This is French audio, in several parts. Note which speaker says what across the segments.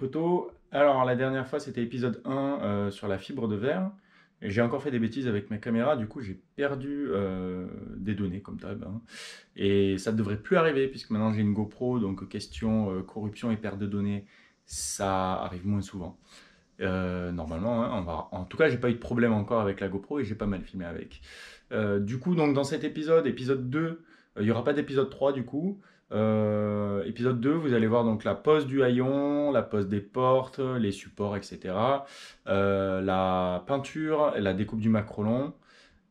Speaker 1: potos. Alors, la dernière fois, c'était épisode 1 sur la fibre de verre. Et j'ai encore fait des bêtises avec ma caméra, du coup, j'ai perdu des données, comme d'hab, hein. Et ça ne devrait plus arriver, puisque maintenant j'ai une GoPro, donc question corruption et perte de données, ça arrive moins souvent. Normalement, hein, en tout cas, j'ai pas eu de problème encore avec la GoPro et j'ai pas mal filmé avec. Du coup, donc dans cet épisode, épisode 2, il n'y aura pas d'épisode 3 du coup. Épisode 2, vous allez voir donc la pose du haillon, la pose des portes, les supports, etc. La peinture, la découpe du macrolon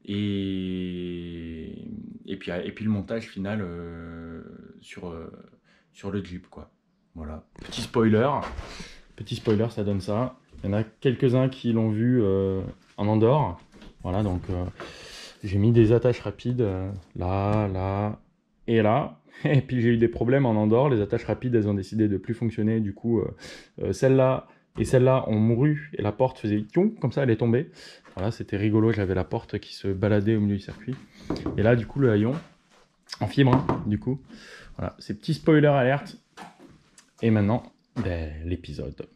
Speaker 1: et, et puis le montage final sur le Jeep, quoi. Voilà, petit spoiler, ça donne ça. Il y en a quelques-uns qui l'ont vu en Andorre. Voilà, donc j'ai mis des attaches rapides là, là et là. Et puis j'ai eu des problèmes en Andorre. Les attaches rapides, elles ont décidé de plus fonctionner. Du coup, celle-là et celle-là ont mouru et la porte faisait tiong, comme ça, elle est tombée. Voilà, c'était rigolo. J'avais la porte qui se baladait au milieu du circuit. Et là, du coup, le haillon en fibre, hein, du coup. Voilà, c'est petit spoiler alerte. Et maintenant, ben, l'épisode.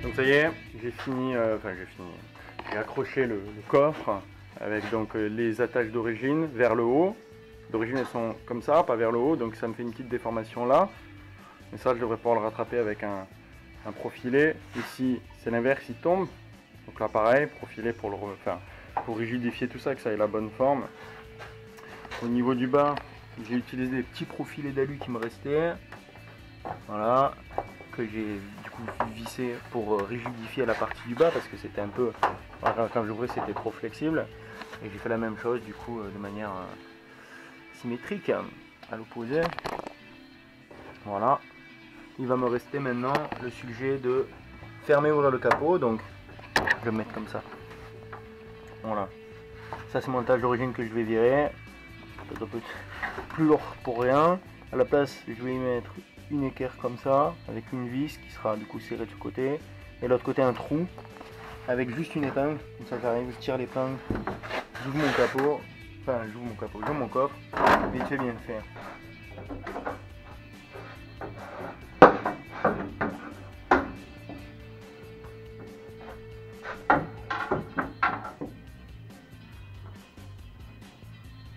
Speaker 1: Donc ça y est, j'ai fini, j'ai accroché le coffre avec donc les attaches d'origine vers le haut. D'origine elles sont comme ça, pas vers le haut, donc ça me fait une petite déformation là. Mais ça je devrais pouvoir le rattraper avec un profilet. Ici c'est l'inverse, il tombe. Donc là pareil, profilet pour pour rigidifier tout ça, que ça ait la bonne forme. Au niveau du bas, j'ai utilisé des petits profilets d'alu qui me restaient. Voilà, que j'ai du coup vissé pour rigidifier la partie du bas parce que c'était un peu, quand j'ouvrais c'était trop flexible, et j'ai fait la même chose du coup de manière symétrique à l'opposé. Voilà, il va me rester maintenant le sujet de fermer et ouvrir le capot, donc je vais le mettre comme ça. Voilà, ça c'est mon montage d'origine que je vais virer, peut-être un peu plus lourd pour rien. À la place je vais y mettre une équerre comme ça, avec une vis qui sera du coup serrée de ce côté, et l'autre côté un trou, avec juste une épingle, comme ça j'arrive, je tire l'épingle, j'ouvre mon capot, j'ouvre mon coffre, vite fait bien fait.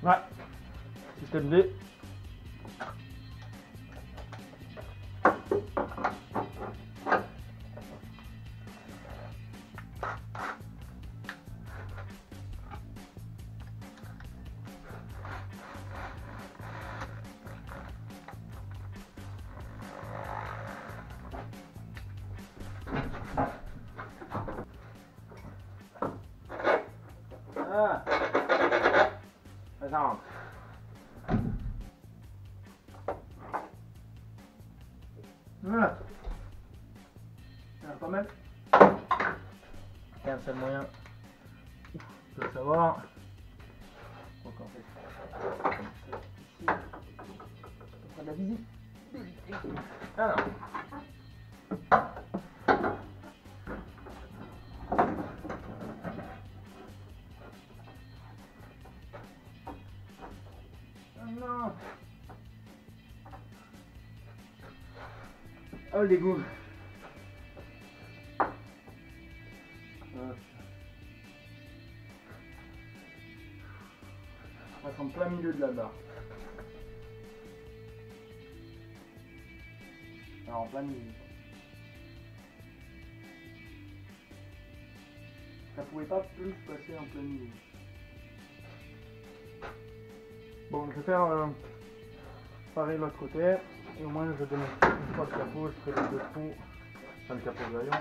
Speaker 1: Ouais, système D. Ah, ça rentre. Voilà. Pas mal. Et un seul moyen de savoir. Donc en fait, ici, on de la visibilité. Alors. Non. Oh le dégoût. On passe en plein milieu de la barre. Alors en plein milieu. Ça pouvait pas plus passer en plein milieu. Bon, je vais faire pareil l'autre côté. Et au moins je donne une fois le capot, je ferai les deux trous. Enfin le capot de rayon.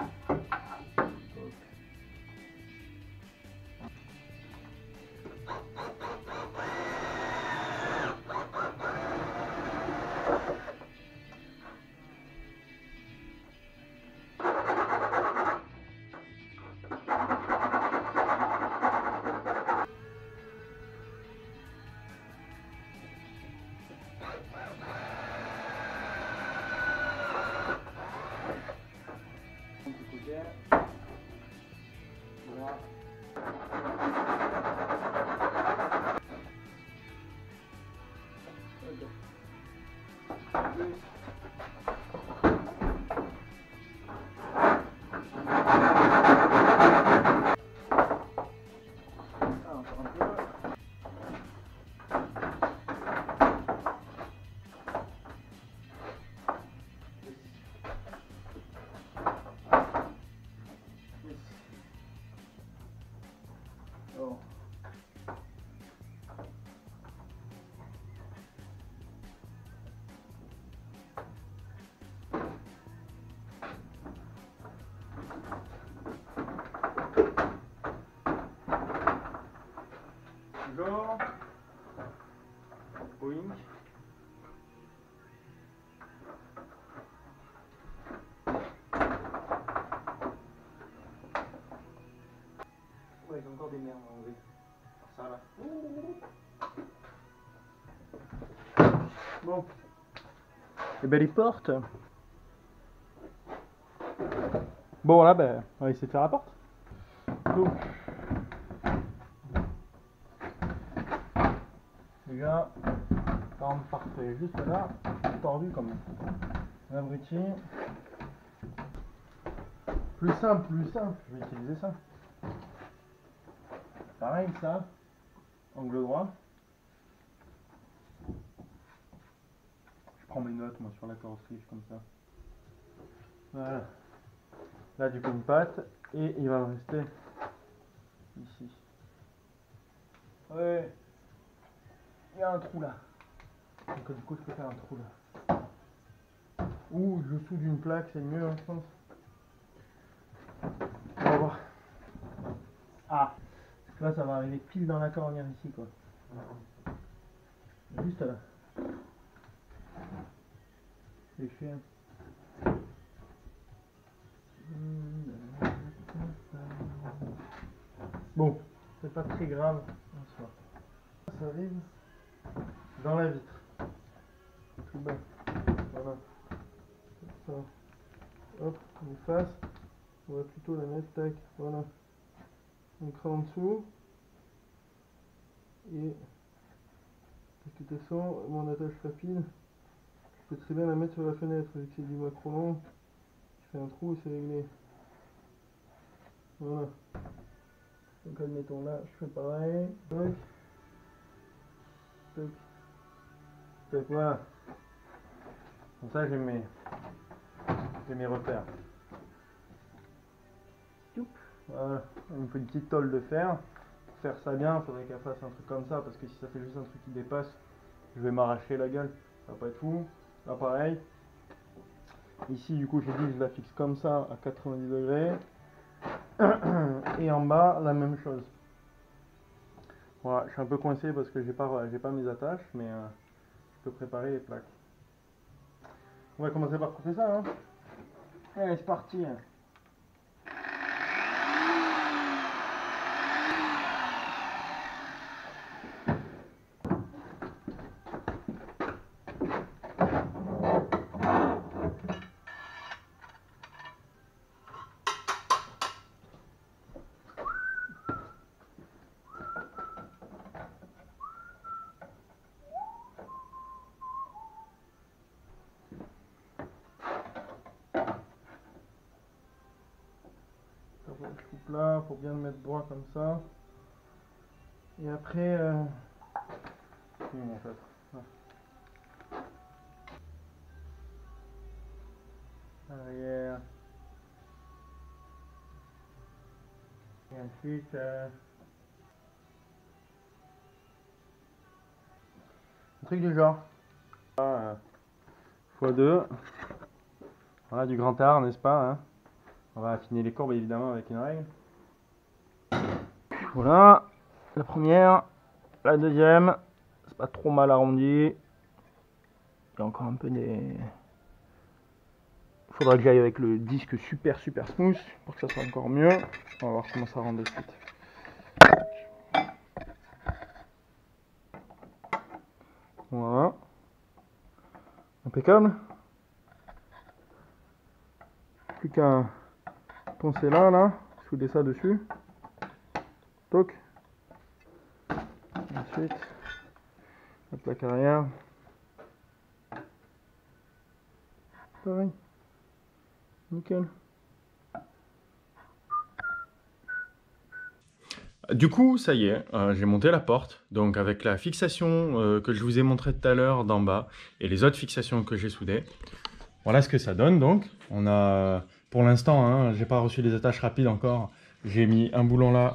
Speaker 1: Toujours. Boing. Ouais, j'ai encore des merdes à enlever. Ça là. Bon. Et ben les portes. Bon là ben on va essayer de faire la porte. Donc déjà, par exemple parfait, juste là, tordu comme un abruti. Plus simple, je vais utiliser ça. Pareil ça, angle droit. Je prends mes notes moi sur la carrosserie comme ça. Voilà. Là du coup une patte et il va me rester ici. Ouais. Il y a un trou là. Donc du coup je peux faire un trou là. Ou je soude une plaque, c'est mieux hein, je pense. On va voir. Ah, là ça va arriver pile dans la cornière ici quoi. Juste là. J'ai fait un... Bon, c'est pas très grave en soi. Ça arrive dans la vitre. Tout bas. Voilà. Ça. Hop, on efface. On va plutôt la mettre, tac, voilà. On crée en dessous. Et de toute façon, mon attache rapide, je peux très bien la mettre sur la fenêtre vu que c'est du macro long. Je fais un trou et c'est réglé. Voilà. Donc admettons là, je fais pareil. Tac. Tac. Tac, voilà. Comme ça j'ai mes repères. Voilà. Il me faut une petite tôle de fer. Pour faire ça bien, il faudrait qu'elle fasse un truc comme ça, parce que si ça fait juste un truc qui dépasse, je vais m'arracher la gueule. Ça va pas être fou. Là pareil. Ici du coup j'ai dit je la fixe comme ça à 90 degrés. Et en bas la même chose. Voilà, je suis un peu coincé parce que j'ai pas mes attaches, mais je peux préparer les plaques. On va commencer par couper ça, hein. Allez, c'est parti. Je coupe là pour bien le mettre droit comme ça. Et après, oui, mon fait. Arrière. Et ensuite, un truc du genre. x2. Voilà du grand art, n'est-ce pas, hein? On va affiner les courbes évidemment avec une règle. Voilà, la première, la deuxième, c'est pas trop mal arrondi. Il y a encore un peu des... Il faudra que j'aille avec le disque super smooth pour que ça soit encore mieux. On va voir comment ça rend de suite. Voilà. Impeccable. Plus qu'à poncer là, souder ça dessus. Toc. Ensuite, la plaque arrière. Pareil. Nickel. Du coup, ça y est, j'ai monté la porte. Donc avec la fixation que je vous ai montré tout à l'heure d'en bas et les autres fixations que j'ai soudées. Voilà ce que ça donne donc. On a, pour l'instant, hein, j'ai pas reçu les attaches rapides encore. J'ai mis un boulon là,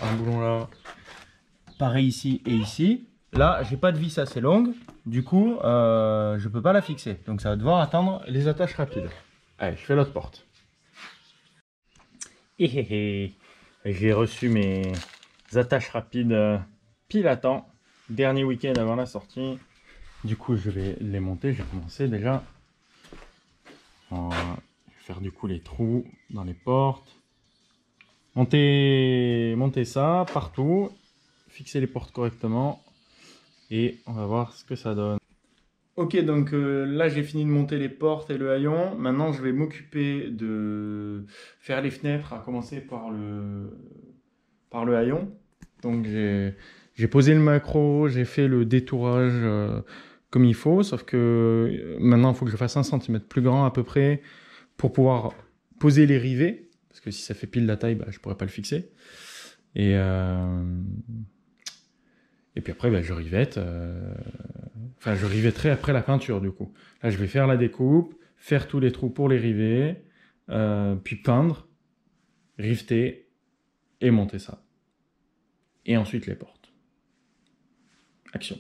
Speaker 1: pareil ici et ici. Là, j'ai pas de vis assez longue. Du coup, je peux pas la fixer. Donc ça va devoir attendre les attaches rapides. Allez, je fais l'autre porte. J'ai reçu mes attaches rapides pile à temps. Dernier week-end avant la sortie. Du coup, je vais les monter. J'ai commencé déjà. Je vais faire du coup les trous dans les portes. Monter ça partout. Fixer les portes correctement. Et on va voir ce que ça donne. Ok, donc là j'ai fini de monter les portes et le haillon. Maintenant je vais m'occuper de faire les fenêtres, à commencer par le haillon. Donc j'ai posé le macro, j'ai fait le détourage comme il faut, sauf que maintenant il faut que je fasse 1 cm plus grand à peu près pour pouvoir poser les rivets, parce que si ça fait pile la taille, bah, je pourrais pas le fixer. Et puis après bah, je rivette. Enfin, je rivetterai après la peinture du coup. Là, je vais faire la découpe, faire tous les trous pour les rivets, puis peindre, riveter et monter ça. Et ensuite les portes. Action.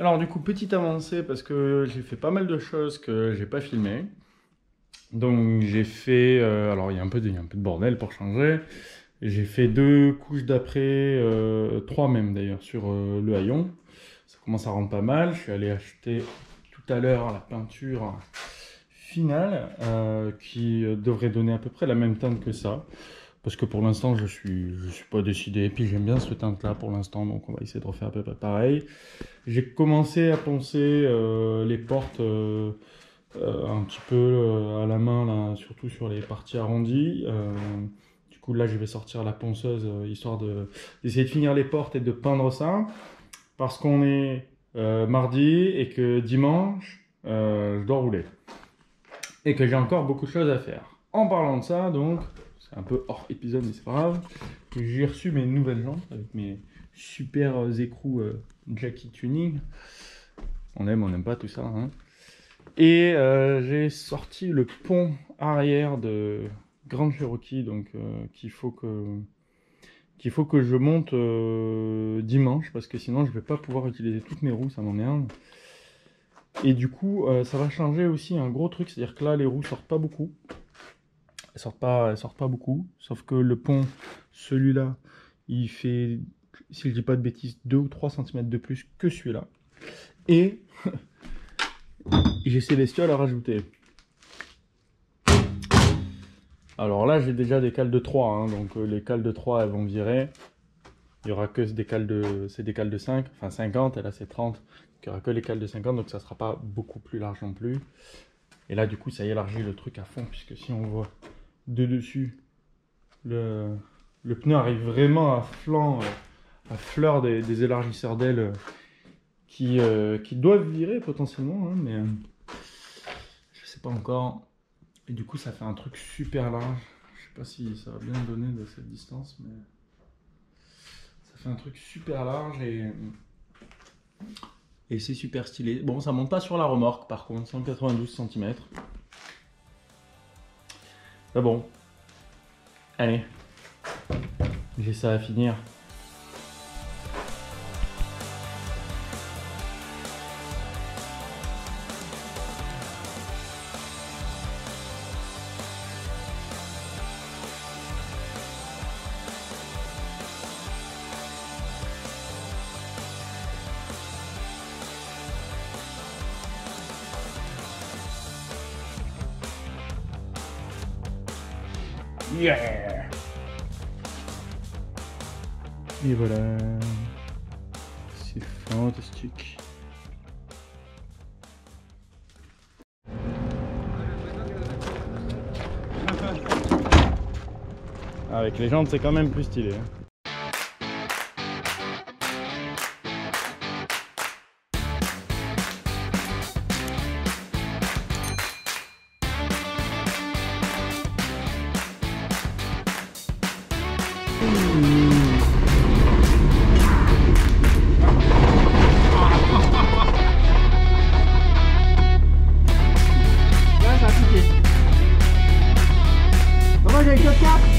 Speaker 1: Alors du coup, petite avancée parce que j'ai fait pas mal de choses que j'ai pas filmées. Donc j'ai fait, alors il y a un peu de bordel pour changer. J'ai fait 2 couches d'après, 3 même d'ailleurs sur le haillon. Ça commence à rendre pas mal. Je suis allé acheter tout à l'heure la peinture finale qui devrait donner à peu près la même teinte que ça. Parce que pour l'instant je suis pas décidé. Et puis j'aime bien cette teinte là pour l'instant, donc on va essayer de refaire à peu près pareil. J'ai commencé à poncer les portes un petit peu à la main, là, surtout sur les parties arrondies. Du coup, là, je vais sortir la ponceuse histoire d'essayer de finir les portes et de peindre ça. Parce qu'on est mardi et que dimanche, je dois rouler. Et que j'ai encore beaucoup de choses à faire. En parlant de ça, donc, c'est un peu hors épisode, mais c'est pas grave. J'ai reçu mes nouvelles jantes avec mes super écrous Jackie Tuning. On n'aime pas tout ça, hein. Et j'ai sorti le pont arrière de Grand Cherokee, donc qu'il faut que je monte dimanche, parce que sinon je vais pas pouvoir utiliser toutes mes roues, ça m'emmerde. Et du coup, ça va changer aussi un gros truc, c'est-à-dire que là les roues sortent pas beaucoup. Elles sortent pas beaucoup, sauf que le pont, celui-là, il fait, si je dis pas de bêtises, 2 ou 3 cm de plus que celui-là. Et j'ai ces bestioles à rajouter. Alors là, j'ai déjà des cales de 3, hein, donc les cales de 3, elles vont virer. Il n'y aura que des cales de 5, enfin 50, et là c'est 30. Donc il n'y aura que les cales de 50, donc ça ne sera pas beaucoup plus large non plus. Et là, du coup, ça élargit le truc à fond, puisque si on voit de dessus. Le pneu arrive vraiment à flanc, à fleur des élargisseurs d'ailes qui doivent virer potentiellement, hein, mais je sais pas encore. Et du coup, ça fait un truc super large. Je sais pas si ça va bien donner de cette distance, mais ça fait un truc super large et c'est super stylé. Bon, ça monte pas sur la remorque par contre, 192 cm. Ah bon. Allez. J'ai ça à finir. Yeah! Et voilà. C'est fantastique. Avec les jantes, c'est quand même plus stylé.
Speaker 2: Là, ça a piqué. Moi, j'ai que 4.